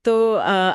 तो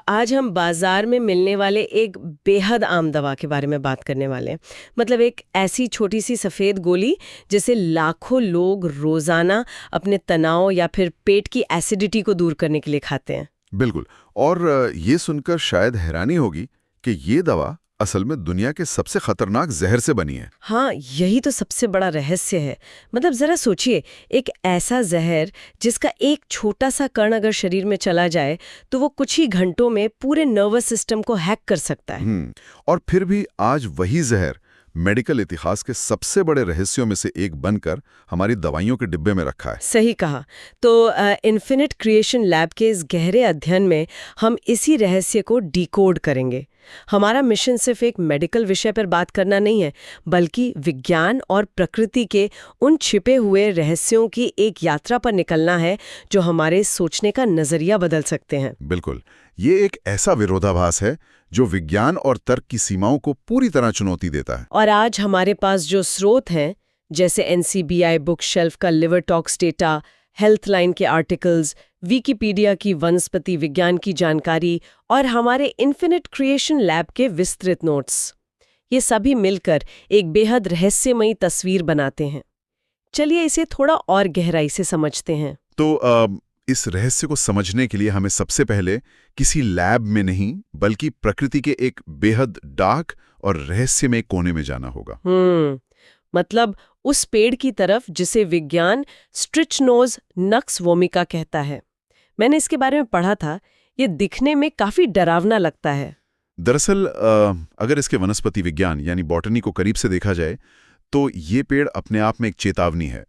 आज हम बाजार में मिलने वाले एक बेहद आम दवा के बारे में बात करने वाले हैं। मतलब एक ऐसी छोटी सी सफ़ेद गोली जिसे लाखों लोग रोज़ाना अपने तनाव या फिर पेट की एसिडिटी को दूर करने के लिए खाते हैं। बिल्कुल। और ये सुनकर शायद हैरानी होगी कि ये दवा असल में दुनिया के सबसे खतरनाक जहर से बनी है। हाँ, यही तो सबसे बड़ा रहस्य है। मतलब जरा सोचिए, एक ऐसा जहर जिसका एक छोटा सा कण अगर शरीर में चला जाए तो वो कुछ ही घंटों में पूरे नर्वस सिस्टम को हैक कर सकता है। और फिर भी आज वही जहर मेडिकल इतिहास के सबसे बड़े रहस्यों में से एक बनकर हमारी दवाइयों के डिब्बे में रखा है। सही कहा। तो इन्फिनिट क्रिएशन लैब के इस गहरे अध्ययन में हम इसी रहस्य को डिकोड करेंगे। हमारा मिशन सिर्फ एक मेडिकल विषय पर बात करना नहीं है, बल्कि विज्ञान और प्रकृति के उन छिपे हुए रहस्यों की एक यात्रा पर निकलना है जो हमारे सोचने का नजरिया बदल सकते हैं। बिल्कुल। ये एक ऐसा विरोधाभास है जो विज्ञान और तर्क की सीमाओं को पूरी तरह चुनौती देता है। और आज हमारे पास जो स्रोत हैं, जैसे NCBI बुक शेल्फ का लिवर टॉक्स डेटा, हेल्थलाइन के आर्टिकल्स, विकिपीडिया की वनस्पति विज्ञान की जानकारी और हमारे इन्फिनिट क्रिएशन लैब के विस्तृत नोट्स, ये सभी मिलकर एक बेहद रहस्यमयी तस्वीर बनाते हैं। चलिए इसे थोड़ा और गहराई से समझते हैं। तो इस रहस्य को समझने के लिए हमें सबसे पहले किसी लैब में नहीं बल्कि प्रकृति के एक बेहद डार्क और रहस्यमय कोने में जाना होगा। मतलब उस पेड़ की तरफ जिसे विज्ञान स्ट्रिचनोज नक्स वोमिका कहता है। मैंने इसके बारे में पढ़ा था। ये दिखने में काफी डरावना लगता है। दरअसल अगर इसके वनस्पति विज्ञान यानी बॉटनी को करीब से देखा जाए तो ये पेड़ अपने आप में एक चेतावनी है।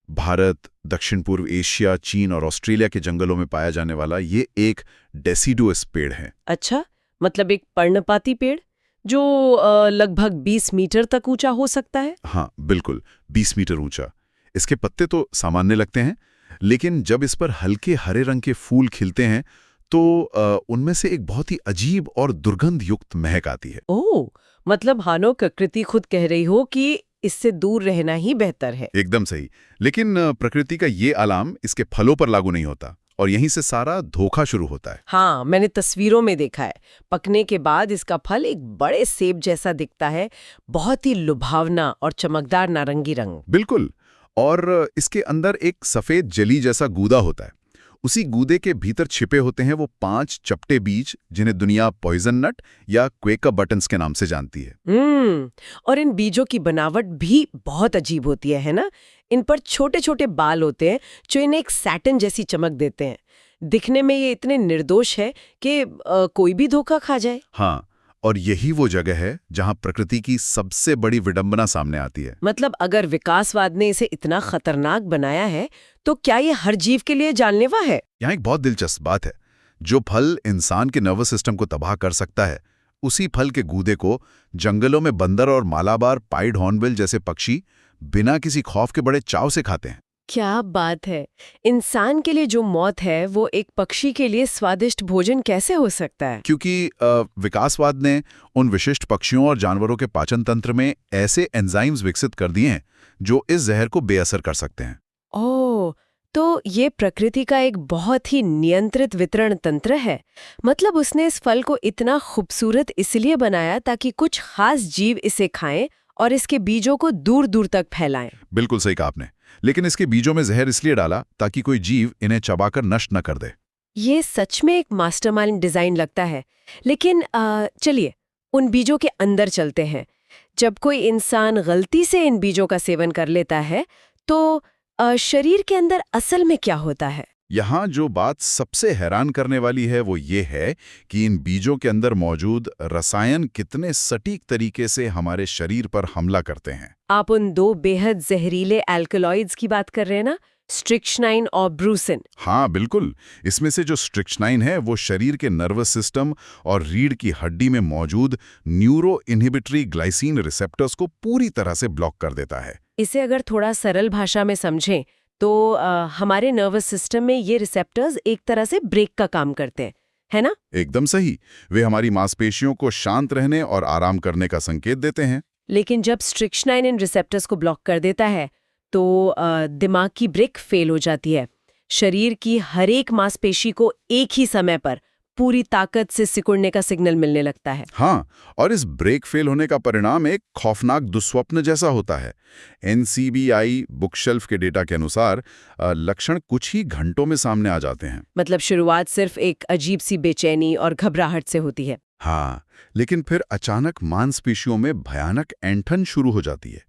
भारत, दक्षिण पूर्व एशिया, चीन और ऑस्ट्रेलिया के जंगलों में पाया जाने वाला ये एक डेसिडुअस पेड़ है। अच्छा, मतलब एक पर्णपाती पेड़ जो लगभग 20 मीटर तक ऊंचा हो सकता है। हाँ बिल्कुल, 20 मीटर ऊंचा। इसके पत्ते तो सामान्य लगते हैं, लेकिन जब इस पर हल्के हरे रंग के फूल खिलते हैं तो उनमें से एक बहुत ही अजीब और दुर्गंध युक्त महक आती है। ओह, मतलब हानो प्रकृति खुद कह रही हो कि इससे दूर रहना ही बेहतर है। एकदम सही। लेकिन प्रकृति का ये अलार्म इसके फलों पर लागू नहीं होता और यहीं से सारा धोखा शुरू होता है। हाँ, मैंने तस्वीरों में देखा है। पकने के बाद इसका फल एक बड़े सेब जैसा दिखता है, बहुत ही लुभावना और चमकदार नारंगी रंग। बिल्कुल। और इसके अंदर एक सफेद जली जैसा गूदा होता है। उसी गूदे के भीतर छिपे होते हैं वो 5 चपटे बीज जिन्हें दुनिया पॉइजन नट या क्वेकर बटन्स के नाम से जानती है। और इन बीजों की बनावट भी बहुत अजीब होती है ना? इन पर छोटे छोटे बाल होते हैं जो इन्हें एक सैटिन जैसी चमक देते हैं। दिखने में ये इतने निर्दोष है कि कोई भी धोखा खा जाए। हाँ, और यही वो जगह है जहां प्रकृति की सबसे बड़ी विडंबना सामने आती है। मतलब अगर विकासवाद ने इसे इतना खतरनाक बनाया है तो क्या ये हर जीव के लिए जानलेवा है? यहाँ एक बहुत दिलचस्प बात है। जो फल इंसान के नर्वस सिस्टम को तबाह कर सकता है, उसी फल के गूदे को जंगलों में बंदर और मालाबार पाइड हॉर्नबिल जैसे पक्षी बिना किसी खौफ के बड़े चाव से खाते हैं। क्या बात है! इंसान के लिए जो मौत है वो एक पक्षी के लिए स्वादिष्ट भोजन कैसे हो सकता है? क्योंकि विकासवाद ने उन विशिष्ट पक्षियों और जानवरों के पाचन तंत्र में ऐसे एंजाइम्स विकसित कर दिए हैं जो इस जहर को बेअसर कर सकते हैं। ओह, तो ये प्रकृति का एक बहुत ही नियंत्रित वितरण तंत्र है। मतलब उसने इस फल को इतना खूबसूरत इसलिए बनाया ताकि कुछ खास जीव इसे खाएं और इसके बीजों को दूर दूर तक फैलाएं। बिल्कुल सही कहा आपने। लेकिन इसके बीजों में जहर इसलिए डाला ताकि कोई जीव इन्हें चबाकर नष्ट न कर दे। ये सच में एक मास्टरमाइंड डिजाइन लगता है। लेकिन चलिए उन बीजों के अंदर चलते हैं। जब कोई इंसान गलती से इन बीजों का सेवन कर लेता है तो शरीर के अंदर असल में क्या होता है? यहाँ जो बात सबसे हैरान करने वाली है वो ये है कि इन बीजों के अंदर मौजूद रसायन कितने सटीक तरीके से हमारे शरीर पर हमला करते हैं। आप उन 2 बेहद जहरीले एल्कलॉइड्स की बात कर रहे हैं ना, स्ट्रिक्शनाइन और ब्रूसिन? हाँ बिल्कुल। इसमें से जो स्ट्रिक्शनाइन है वो शरीर के नर्वस सिस्टम और रीढ़ की हड्डी में मौजूद न्यूरो इनहिबिटरी ग्लाइसिन रिसेप्टर्स को पूरी तरह से ब्लॉक कर देता है। इसे अगर थोड़ा सरल भाषा में समझें तो हमारे नर्वस सिस्टम में ये रिसेप्टर्स एक तरह से ब्रेक का काम करते हैं, है ना? एकदम सही। वे हमारी मांसपेशियों को शांत रहने और आराम करने का संकेत देते हैं। लेकिन जब स्ट्रिक्शनाइन इन रिसेप्टर्स को ब्लॉक कर देता है तो दिमाग की ब्रेक फेल हो जाती है। शरीर की हर एक मांसपेशी को एक ही समय पर पूरी ताकत से सिकुड़ने का सिग्नल मिलने लगता है। हाँ, और इस ब्रेक फेल होने का परिणाम एक खौफनाक दुस्वप्न जैसा होता है। NCBI बुकशेल्फ के डेटा के अनुसार लक्षण कुछ ही घंटों में सामने आ जाते हैं। मतलब शुरुआत सिर्फ एक अजीब सी बेचैनी और घबराहट से होती है। हाँ, लेकिन फिर अचानक मांसपेशियों में भयानक ऐंठन शुरू हो जाती है।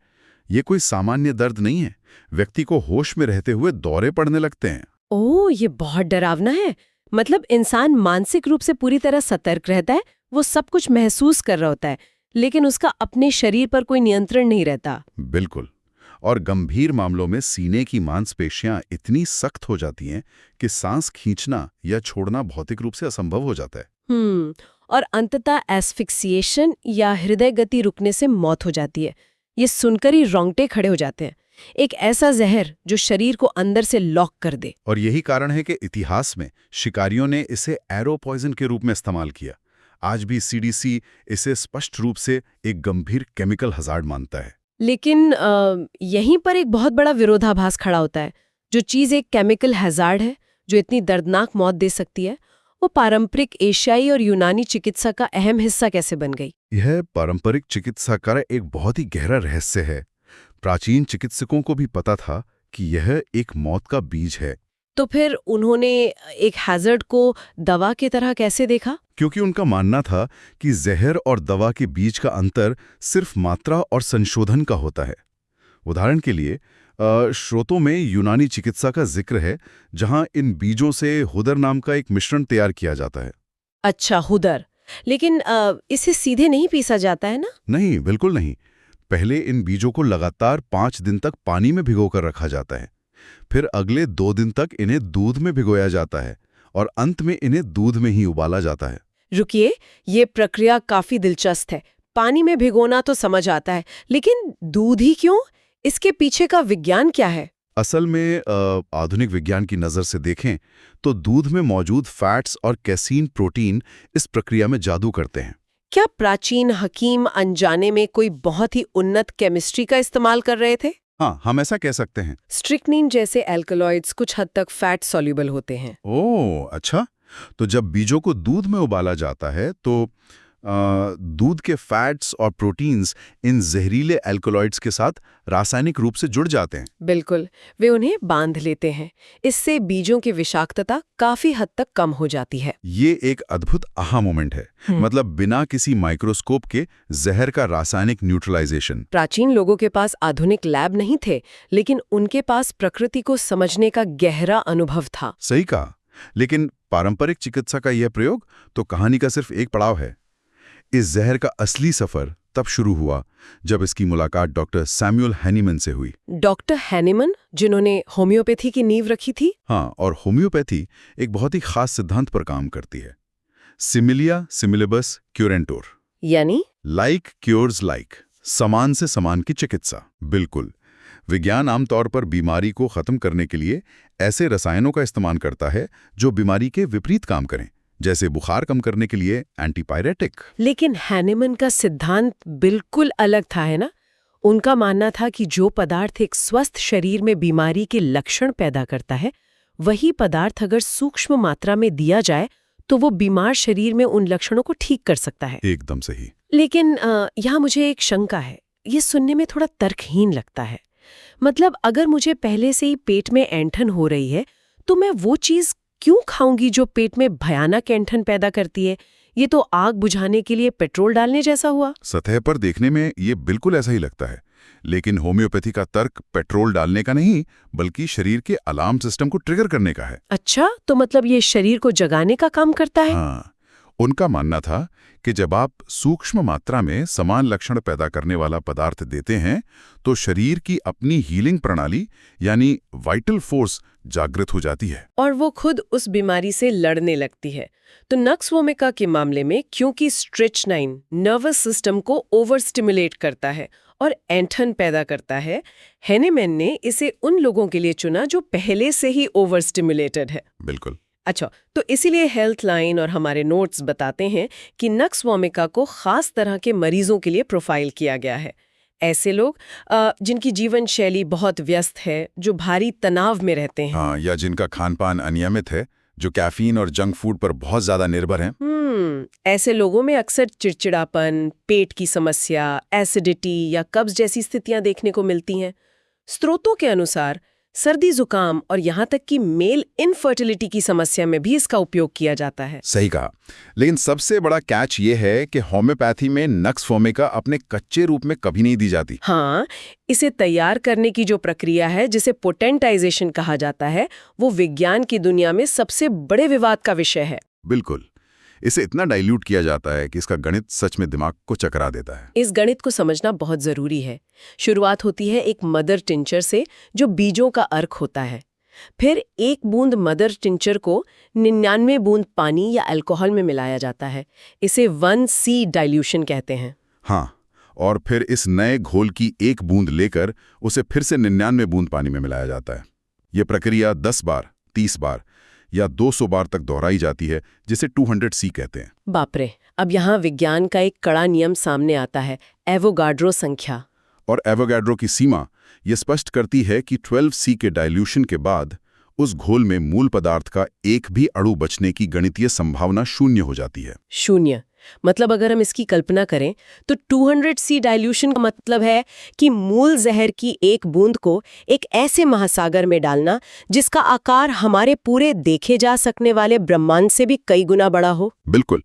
ये कोई सामान्य दर्द नहीं है, व्यक्ति को होश में रहते हुए दौरे पड़ने लगते हैं। ओह, ये बहुत डरावना है। मतलब इंसान मानसिक रूप से पूरी तरह सतर्क रहता है, वो सब कुछ महसूस कर रहा होता है, लेकिन उसका अपने शरीर पर कोई नियंत्रण नहीं रहता। बिल्कुल। और गंभीर मामलों में सीने की मांसपेशियां इतनी सख्त हो जाती हैं कि सांस खींचना या छोड़ना भौतिक रूप से असंभव हो जाता है। और अंततः एस्फिक्सिएशन या हृदय गति रुकने से मौत हो जाती है। ये सुनकर ही रोंगटे खड़े हो जाते हैं। एक ऐसा जहर जो शरीर को अंदर से लॉक कर दे। और यही कारण है कि इतिहास में शिकारियों ने इसे एरो पॉइजन के रूप में इस्तेमाल किया। आज भी CDC इसे स्पष्ट रूप से एक गंभीर केमिकल हजार्ड मानता है। लेकिन यहीं पर एक बहुत बड़ा विरोधाभास खड़ा होता है। जो चीज़ एक केमिकल हैजार्ड है, जो इतनी दर्दनाक मौत दे सकती है, वो पारंपरिक एशियाई और यूनानी चिकित्सा का अहम हिस्सा कैसे बन गई? यह पारंपरिक चिकित्सा का एक बहुत ही गहरा रहस्य है। प्राचीन चिकित्सकों को भी पता था कि यह एक मौत का बीज है। तो फिर उन्होंने एक हैजर्ड को दवा की तरह कैसे देखा? क्योंकि उनका मानना था कि जहर और दवा के बीच का अंतर सिर्फ मात्रा और संशोधन का होता है। उदाहरण के लिए स्रोतों में यूनानी चिकित्सा का जिक्र है, जहां इन बीजों से हुदर नाम का एक मिश्रण तैयार किया जाता है। अच्छा, हुदर। लेकिन इसे सीधे नहीं पीसा जाता है ना? नहीं, बिल्कुल नहीं। पहले इन बीजों को लगातार 5 दिन तक पानी में भिगोकर रखा जाता है। फिर अगले 2 दिन तक इन्हें दूध में भिगोया जाता है और अंत में इन्हें दूध में ही उबाला जाता है। रुकिए, ये प्रक्रिया काफी दिलचस्प है। पानी में भिगोना तो समझ आता है, लेकिन दूध ही क्यों? इसके पीछे का विज्ञान क्या है? असल में आधुनिक विज्ञान की नज़र से देखें तो दूध में मौजूद फैट्स और कैसीन प्रोटीन इस प्रक्रिया में जादू करते हैं। क्या प्राचीन हकीम अनजाने में कोई बहुत ही उन्नत केमिस्ट्री का इस्तेमाल कर रहे थे? हाँ, हम ऐसा कह सकते हैं। स्ट्रिक्नीन जैसे एल्कलॉइड्स कुछ हद तक फैट सॉल्युबल होते हैं। ओह, अच्छा। तो जब बीजों को दूध में उबाला जाता है तो दूध के फैट्स और प्रोटीन्स इन जहरीले एल्कलॉइड्स के साथ रासायनिक रूप से जुड़ जाते हैं। बिल्कुल, वे उन्हें बांध लेते हैं। इससे बीजों की विषाक्तता काफी हद तक कम हो जाती है। ये एक अद्भुत आहा मोमेंट है। मतलब बिना किसी माइक्रोस्कोप के जहर का रासायनिक न्यूट्रलाइजेशन। प्राचीन लोगों के पास आधुनिक लैब नहीं थे, लेकिन उनके पास प्रकृति को समझने का गहरा अनुभव था। सही कहा। लेकिन पारंपरिक चिकित्सा का यह प्रयोग तो कहानी का सिर्फ एक पड़ाव है। इस जहर का असली सफर तब शुरू हुआ जब इसकी मुलाकात डॉक्टर सैमुअल हैनीमन से हुई। डॉक्टर हैनीमन, जिन्होंने होम्योपैथी की नींव रखी थी? हाँ, और होम्योपैथी एक बहुत ही खास सिद्धांत पर काम करती है, सिमिलिया सिमिलिबस क्यूरेंटोर, यानी लाइक क्योर्स लाइक, समान से समान की चिकित्सा। बिल्कुल। विज्ञान आमतौर पर बीमारी को खत्म करने के लिए ऐसे रसायनों का इस्तेमाल करता है जो बीमारी के विपरीत काम करें, जैसे बुखार कम करने के लिए एंटीपायरेटिक। लेकिन हैनीमन का सिद्धांत बिल्कुल अलग था, है ना? उनका मानना था कि जो पदार्थ एक स्वस्थ शरीर में बीमारी के लक्षण पैदा करता है, वही पदार्थ अगर सूक्ष्म मात्रा में दिया जाए तो वो बीमार शरीर में उन लक्षणों को ठीक कर सकता है। एकदम सही। लेकिन यहाँ मुझे एक शंका है। ये सुनने में थोड़ा तर्कहीन लगता है। मतलब अगर मुझे पहले से ही पेट में ऐंठन हो रही है, तो मैं वो चीज़ क्यों खाऊंगी जो पेट में भयानक ऐंठन पैदा करती है? ये तो आग बुझाने के लिए पेट्रोल डालने जैसा हुआ। सतह पर देखने में ये बिल्कुल ऐसा ही लगता है, लेकिन होम्योपैथी का तर्क पेट्रोल डालने का नहीं, बल्कि शरीर के अलार्म सिस्टम को ट्रिगर करने का है। अच्छा, तो मतलब ये शरीर को जगाने का काम करता है? हाँ, उनका मानना था कि जब आप सूक्ष्म मात्रा में समान लक्षण पैदा करने वाला पदार्थ देते हैं, तो शरीर की अपनी हीलिंग प्रणाली यानी वाइटल फोर्स जागृत हो जाती है और वो खुद उस बीमारी से लड़ने लगती है। तो नक्स वोमिका के मामले में क्योंकि स्ट्रेचनाइन नर्वस सिस्टम को ओवर स्टिमुलेट करता है और ऐंठन पैदा करता है, हैनीमन ने इसे उन लोगों के लिए चुना जो पहले से ही ओवर स्टिमुलेटेड है। बिल्कुल। अच्छा, तो इसीलिए हेल्थ लाइन और हमारे नोट्स बताते हैं कि नक्स वोमिका को खास तरह के मरीजों के लिए प्रोफाइल किया गया है। ऐसे लोग जिनकी जीवन शैली बहुत व्यस्त है, जो भारी तनाव में रहते हैं, हाँ, या जिनका खान पान अनियमित है, जो कैफीन और जंक फूड पर बहुत ज्यादा निर्भर हैं। ऐसे लोगों में अक्सर चिड़चिड़ापन, पेट की समस्या, एसिडिटी या कब्ज जैसी स्थितियां देखने को मिलती हैं। स्रोतों के अनुसार सर्दी जुकाम और यहाँ तक कि मेल इनफर्टिलिटी की समस्या में भी इसका उपयोग किया जाता है। सही कहा, लेकिन सबसे बड़ा कैच ये है कि होम्योपैथी में नक्स वोमिका अपने कच्चे रूप में कभी नहीं दी जाती। हाँ, इसे तैयार करने की जो प्रक्रिया है, जिसे पोटेंटाइजेशन कहा जाता है, वो विज्ञान की दुनिया में सबसे बड़े विवाद का विषय है। बिल्कुल, इसे इतना डाइल्यूट किया जाता है कि इसका गणित सच में दिमाग को चकरा देता है। इस गणित को समझना बहुत जरूरी है। शुरुआत होती है एक मदर टिंचर से, जो बीजों का अर्क होता है। फिर 1 बूंद मदर टिंचर को 99 बूंद पानी या अल्कोहल में मिलाया जाता है। इसे 1C डाइल्यूशन कहते हैं। हाँ, और फिर इस नए घोल की 1 बूंद लेकर उसे फिर से 99 बूंद पानी में मिलाया जाता है। ये प्रक्रिया 10 बार, 30 बार या 200 बार तक दोहराई जाती है, जिसे 200C कहते हैं। बाप रे, अब यहाँ विज्ञान का एक कड़ा नियम सामने आता है, एवोगाड्रो संख्या। और एवोगाड्रो की सीमा ये स्पष्ट करती है कि 12C के डाइल्यूशन के बाद उस घोल में मूल पदार्थ का एक भी अणु बचने की गणितीय संभावना शून्य हो जाती है। शून्य मतलब अगर हम इसकी कल्पना करें तो 200C डाइल्यूशन का मतलब है कि मूल जहर की 1 बूंद को एक ऐसे महासागर में डालना जिसका आकार हमारे पूरे देखे जा सकने वाले ब्रह्मांड से भी कई गुना बड़ा हो। बिल्कुल,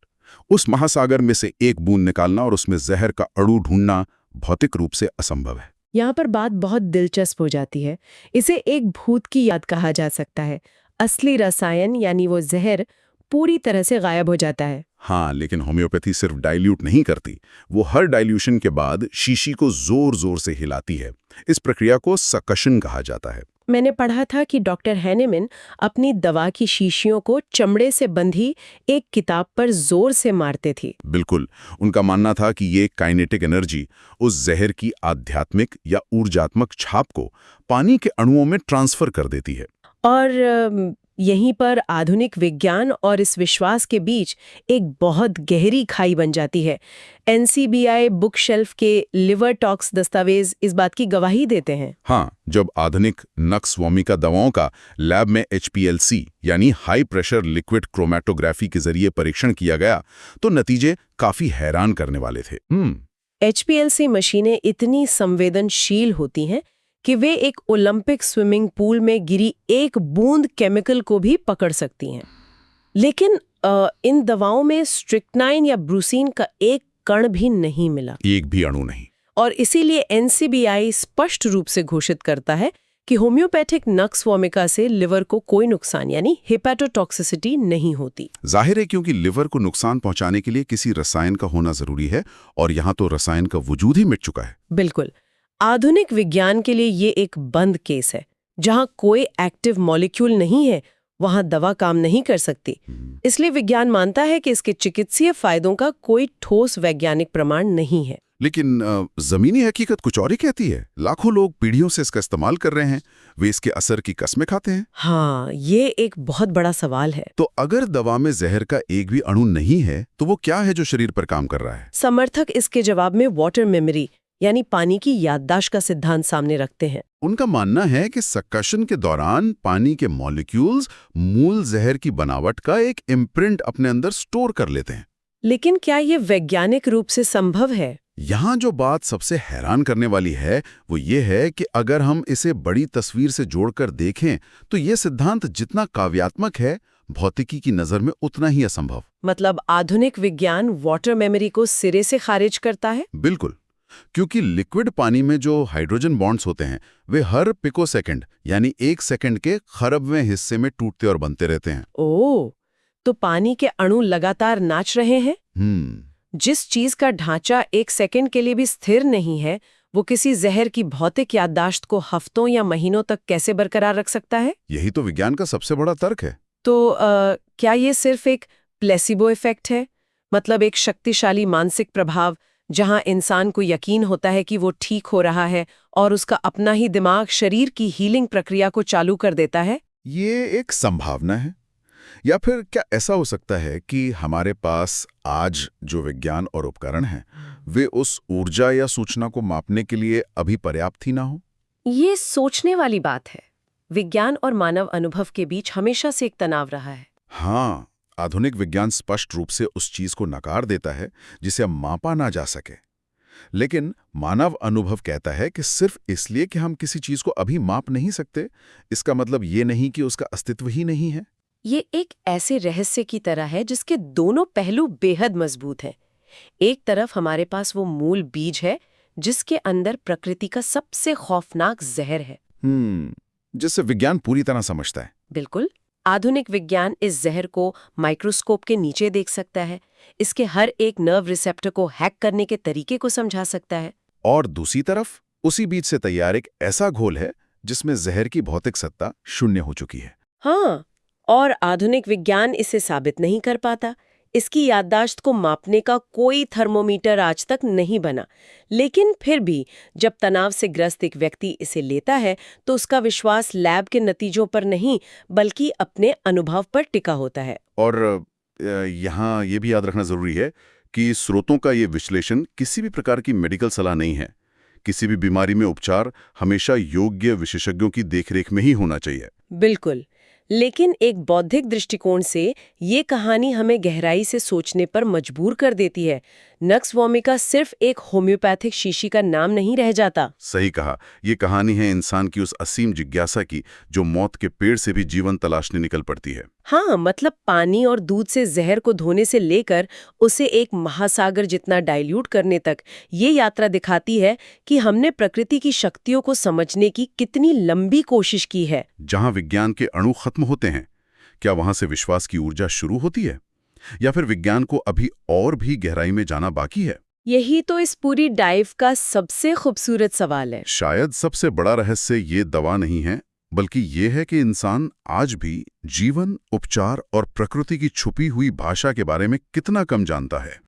उस महासागर में से 1 बूंद निकालना और उसमें जहर का अणु ढूंढना भौतिक रूप से असंभव है। यहाँ पर बात बहुत दिलचस्प हो जाती है। इसे एक भूत की याद कहा जा सकता है। असली रसायन यानी वो जहर पूरी तरह से गायब हो जाता है। हाँ, लेकिन होम्योपैथी सिर्फ डाइल्यूट नहीं करती, वो हर डाइल्यूशन के बाद शीशी को जोर जोर से हिलाती है। इस प्रक्रिया को सकशन कहा जाता है। मैंने पढ़ा था कि डॉक्टर हैनेमन अपनी दवा की शीशियों को चमड़े से बंधी एक किताब पर जोर से मारते थे। बिल्कुल, उनका मानना था कि ये काइनेटिक एनर्जी उस जहर की आध्यात्मिक या ऊर्जात्मक छाप को पानी के अणुओं में ट्रांसफर कर देती है। और यहीं पर आधुनिक विज्ञान और इस विश्वास के बीच एक बहुत गहरी खाई बन जाती है। NCBI बुक शेल्फ के लिवर टॉक्स दस्तावेज इस बात की गवाही देते हैं। हाँ, जब आधुनिक नक्स वोमिका दवाओं का लैब में HPLC यानी हाई प्रेशर लिक्विड क्रोमैटोग्राफी के जरिए परीक्षण किया गया तो नतीजे काफी हैरान करने वाले थे। HPLC मशीनें इतनी संवेदनशील होती हैं कि वे एक ओलंपिक स्विमिंग पूल में गिरी 1 बूंद केमिकल को भी पकड़ सकती हैं। लेकिन इन दवाओं में स्ट्रिक्नाइन या ब्रूसीन का एक कण भी नहीं मिला, एक भी अणु नहीं। और इसीलिए NCBI स्पष्ट रूप से घोषित करता है कि होम्योपैथिक नक्स वोमिका से लिवर को कोई नुकसान यानी हेपेटोटॉक्सिसिटी नहीं होती। जाहिर है, क्योंकि लिवर को नुकसान पहुंचाने के लिए किसी रसायन का होना जरूरी है, और यहाँ तो रसायन का वजूद ही मिट चुका है। बिल्कुल, आधुनिक विज्ञान के लिए ये एक बंद केस है। जहां कोई एक्टिव मॉलिक्यूल नहीं है, वहां दवा काम नहीं कर सकती। इसलिए विज्ञान मानता है कि इसके चिकित्सीय फायदों का कोई ठोस वैज्ञानिक प्रमाण नहीं है। लेकिन जमीनी हकीकत कुछ और ही कहती है। लाखों लोग पीढ़ियों से इसका इस्तेमाल कर रहे हैं, वे इसके असर की कसमें खाते हैं। हाँ, ये एक बहुत बड़ा सवाल है। तो अगर दवा में जहर का एक भी अणु नहीं है, तो वो क्या है जो शरीर पर काम कर रहा है? समर्थक इसके जवाब में वाटर मेमोरी यानी पानी की याददाश्त का सिद्धांत सामने रखते हैं। उनका मानना है कि सक्शन के दौरान पानी के मॉलिक्यूल्स मूल जहर की बनावट का एक इम्प्रिंट अपने अंदर स्टोर कर लेते हैं। लेकिन क्या ये वैज्ञानिक रूप से संभव है? यहाँ जो बात सबसे हैरान करने वाली है वो ये है कि अगर हम इसे बड़ी तस्वीर से जोड़कर देखें तो ये सिद्धांत जितना काव्यात्मक है, भौतिकी की नजर में उतना ही असंभव। मतलब आधुनिक विज्ञान वाटर मेमोरी को सिरे से खारिज करता है? बिल्कुल, क्योंकि लिक्विड पानी में जो हाइड्रोजन बॉन्ड्स होते हैं वे हर पिकोसेकंड यानी 1 सेकंड के खरबवें हिस्से में टूटते और बनते रहते हैं। ओह, तो पानी के अणु लगातार नाच रहे हैं। जिस चीज का ढांचा 1 सेकंड के लिए भी स्थिर नहीं है, वो किसी जहर की भौतिक याददाश्त को हफ्तों या महीनों तक कैसे बरकरार रख सकता है? यही तो विज्ञान का सबसे बड़ा तर्क है। तो क्या ये सिर्फ एक प्लेसिबो इफेक्ट है? मतलब एक शक्तिशाली मानसिक प्रभाव जहां इंसान को यकीन होता है कि वो ठीक हो रहा है और उसका अपना ही दिमाग शरीर की हीलिंग प्रक्रिया को चालू कर देता है? ये एक संभावना है। या फिर क्या ऐसा हो सकता है कि हमारे पास आज जो विज्ञान और उपकरण हैं वे उस ऊर्जा या सूचना को मापने के लिए अभी पर्याप्त ही ना हो? ये सोचने वाली बात है। विज्ञान और मानव अनुभव के बीच हमेशा से एक तनाव रहा है। हाँ, आधुनिक विज्ञान स्पष्ट रूप से उस चीज को नकार देता है जिसे अब मापा ना जा सके। लेकिन मानव अनुभव कहता है कि सिर्फ इसलिए कि हम किसी चीज को अभी माप नहीं सकते, इसका मतलब ये नहीं कि उसका अस्तित्व ही नहीं है। ये एक ऐसे रहस्य की तरह है जिसके दोनों पहलू बेहद मजबूत हैं। एक तरफ हमारे पास वो मूल बीज है जिसके अंदर प्रकृति का सबसे खौफनाक जहर है। जिससे विज्ञान पूरी तरह समझता है। बिल्कुल। आधुनिक विज्ञान इस जहर को माइक्रोस्कोप के नीचे देख सकता है, इसके हर एक नर्व रिसेप्टर को हैक करने के तरीके को समझा सकता है। और दूसरी तरफ उसी बीज से तैयार एक ऐसा घोल है जिसमें जहर की भौतिक सत्ता शून्य हो चुकी है। हाँ, और आधुनिक विज्ञान इसे साबित नहीं कर पाता। इसकी याददाश्त को मापने का कोई थर्मोमीटर आज तक नहीं बना। लेकिन फिर भी जब तनाव से ग्रस्त एक व्यक्ति इसे लेता है तो उसका विश्वास लैब के नतीजों पर नहीं बल्कि अपने अनुभव पर टिका होता है। और यहाँ ये भी याद रखना जरूरी है कि स्रोतों का ये विश्लेषण किसी भी प्रकार की मेडिकल सलाह नहीं है। किसी भी बीमारी में उपचार हमेशा योग्य विशेषज्ञों की देखरेख में ही होना चाहिए। बिल्कुल। लेकिन एक बौद्धिक दृष्टिकोण से ये कहानी हमें गहराई से सोचने पर मजबूर कर देती है। नक्स वोमिका सिर्फ एक होम्योपैथिक शीशी का नाम नहीं रह जाता। सही कहा, ये कहानी है इंसान की उस असीम जिज्ञासा की जो मौत के पेड़ से भी जीवन तलाशने निकल पड़ती है। हाँ, मतलब पानी और दूध से जहर को धोने से लेकर उसे एक महासागर जितना डाइल्यूट करने तक ये यात्रा दिखाती है कि हमने प्रकृति की शक्तियों को समझने की कितनी लंबी कोशिश की है। जहां विज्ञान के अणु खत्म होते हैं, क्या वहां से विश्वास की ऊर्जा शुरू होती है? या फिर विज्ञान को अभी और भी गहराई में जाना बाकी है? यही तो इस पूरी डाइव का सबसे खूबसूरत सवाल है। शायद सबसे बड़ा रहस्य ये दवा नहीं है, बल्कि ये है कि इंसान आज भी जीवन, उपचार और प्रकृति की छुपी हुई भाषा के बारे में कितना कम जानता है।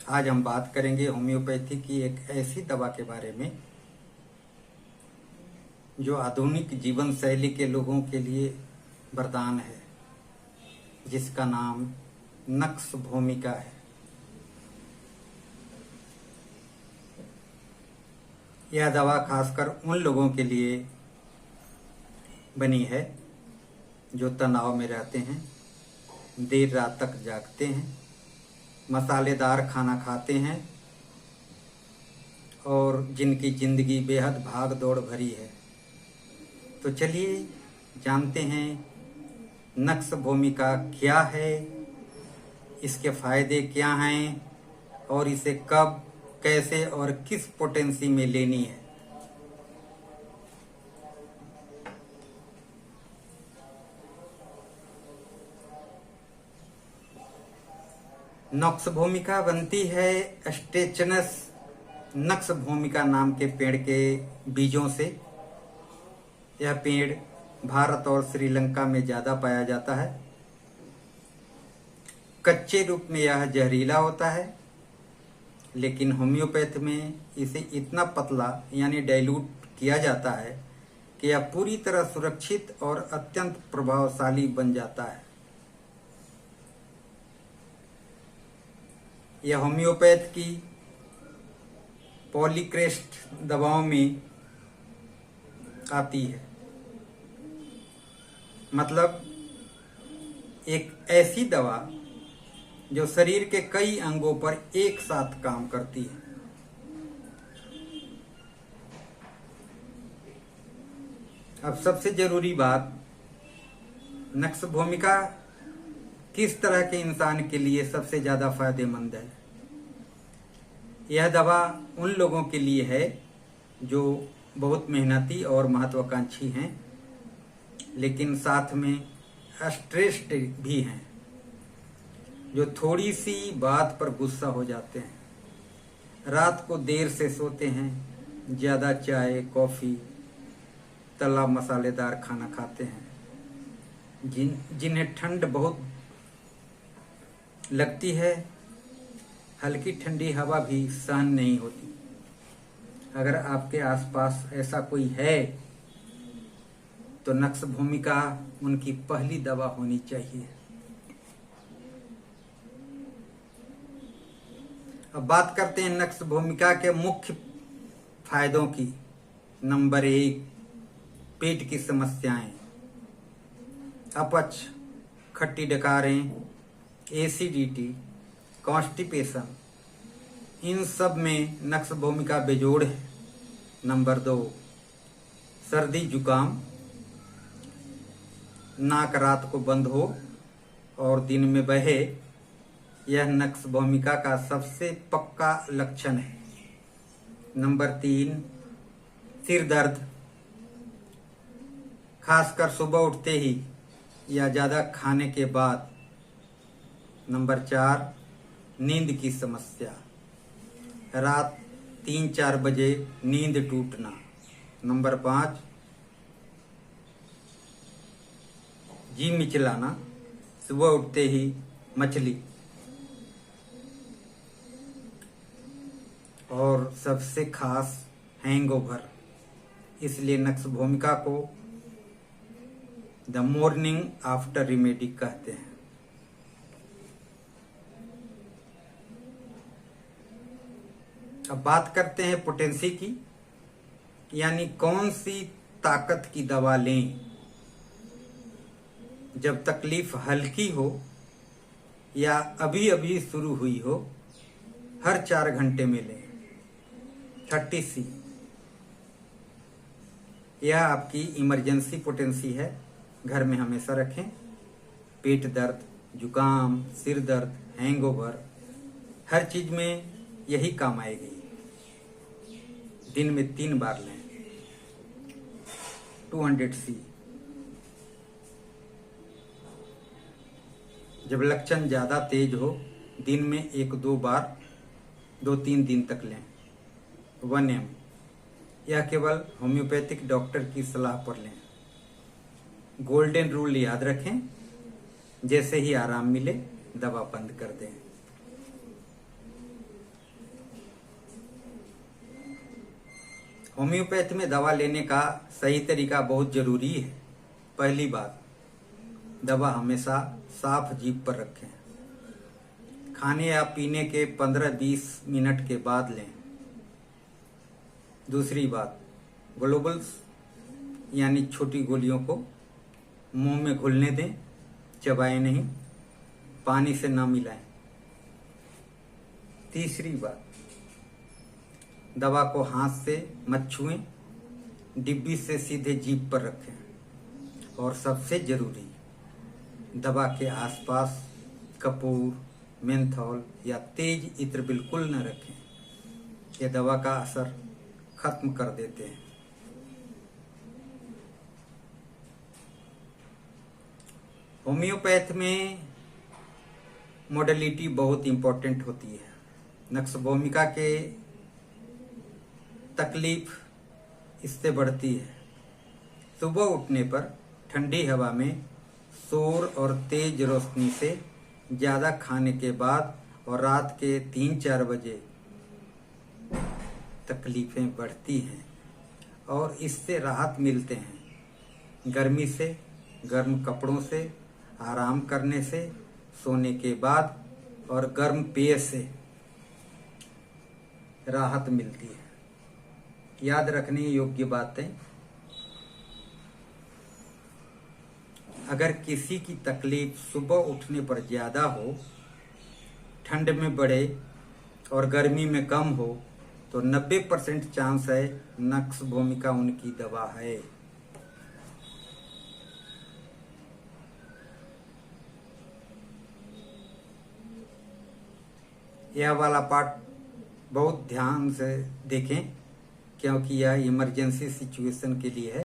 आज हम बात करेंगे होम्योपैथी की एक ऐसी दवा के बारे में जो आधुनिक जीवन शैली के लोगों के लिए वरदान है, जिसका नाम नक्स भूमिका है। यह दवा खासकर उन लोगों के लिए बनी है जो तनाव में रहते हैं, देर रात तक जागते हैं, मसालेदार खाना खाते हैं और जिनकी जिंदगी बेहद भाग दौड़ भरी है। तो चलिए जानते हैं नक्श भूमिका क्या है, इसके फायदे क्या हैं और इसे कब, कैसे और किस पोटेंसी में लेनी है। नक्श भूमिका बनती है स्टेचनस नक्श भूमिका नाम के पेड़ के बीजों से। यह पेड़ भारत और श्रीलंका में ज़्यादा पाया जाता है। कच्चे रूप में यह जहरीला होता है, लेकिन होम्योपैथ में इसे इतना पतला यानी डाइल्यूट किया जाता है कि यह पूरी तरह सुरक्षित और अत्यंत प्रभावशाली बन जाता है। यह होम्योपैथ की पॉलीक्रेस्ट दवाओं में आती है, मतलब एक ऐसी दवा जो शरीर के कई अंगों पर एक साथ काम करती है। अब सबसे जरूरी बात, नक्श भूमिका किस तरह के इंसान के लिए सबसे ज्यादा फायदेमंद है। यह दवा उन लोगों के लिए है जो बहुत मेहनती और महत्वाकांक्षी हैं, लेकिन साथ में स्ट्रेस्ड भी हैं, जो थोड़ी सी बात पर गुस्सा हो जाते हैं, रात को देर से सोते हैं, ज़्यादा चाय कॉफ़ी तला मसालेदार खाना खाते हैं, जिन्हें ठंड बहुत लगती है, हल्की ठंडी हवा भी सहन नहीं होती। अगर आपके आसपास ऐसा कोई है तो नक्श भूमिका उनकी पहली दवा होनी चाहिए। अब बात करते हैं नक्श भूमिका के मुख्य फायदों की। नंबर 1, पेट की समस्याएं, अपच, खट्टी डकारें, एसिडिटी, कॉन्स्टिपेशन, इन सब में नक्श भूमिका बेजोड़ है। नंबर 2, सर्दी जुकाम, नाक रात को बंद हो और दिन में बहे, यह नक्श भूमिका का सबसे पक्का लक्षण है। नंबर 3, सिर दर्द, खासकर सुबह उठते ही या ज़्यादा खाने के बाद। नंबर 4, नींद की समस्या, रात 3-4 बजे नींद टूटना। नंबर 5, जी मिचलाना, सुबह उठते ही मछली। और सबसे खास हैंगओवर, इसलिए नक्श भूमिका को द मॉर्निंग आफ्टर रेमेडी कहते हैं। अब बात करते हैं पोटेंसी की, यानी कौन सी ताकत की दवा लें। जब तकलीफ हल्की हो या अभी अभी शुरू हुई हो, हर 4 घंटे में लें। 30C, यह आपकी इमरजेंसी पोटेंसी है, घर में हमेशा रखें। पेट दर्द, जुकाम, सिर दर्द, हैंगओवर, हर चीज में यही काम आएगी। दिन में 3 बार लें। 200C, जब लक्षण ज्यादा तेज हो, दिन में 1-2 बार 2-3 दिन तक लें। 1M, यह केवल होम्योपैथिक डॉक्टर की सलाह पर लें। गोल्डन रूल याद रखें, जैसे ही आराम मिले दवा बंद कर दें। होम्योपैथ में दवा लेने का सही तरीका बहुत जरूरी है। पहली बात, दवा हमेशा साफ जीभ पर रखें। खाने या पीने के 15-20 मिनट के बाद लें। दूसरी बात, ग्लोबल्स यानी छोटी गोलियों को मुंह में घुलने दें, चबाएं नहीं, पानी से ना मिलाएं। तीसरी बात, दवा को हाथ से मत छुएं, डिब्बी से सीधे जीभ पर रखें। और सबसे जरूरी, दवा के आसपास कपूर, मेंथॉल या तेज इत्र बिल्कुल न रखें। ये दवा का असर खत्म कर देते हैं। होम्योपैथ में मोडेलिटी बहुत इंपॉर्टेंट होती है। नक्सभूमिका के तकलीफ इससे बढ़ती है। सुबह उठने पर ठंडी हवा में शोर और तेज रोशनी से ज़्यादा खाने के बाद और रात के 3-4 बजे तकलीफ़ें बढ़ती हैं और इससे राहत मिलते हैं। गर्मी से, गर्म कपड़ों से, आराम करने से, सोने के बाद और गर्म पेय से राहत मिलती है। याद रखने योग्य बातें, अगर किसी की तकलीफ सुबह उठने पर ज़्यादा हो, ठंड में बढ़े और गर्मी में कम हो तो 90% चांस है नक्सभूमिका उनकी दवा है। यह वाला पार्ट बहुत ध्यान से देखें क्योंकि यह इमरजेंसी सिचुएशन के लिए है।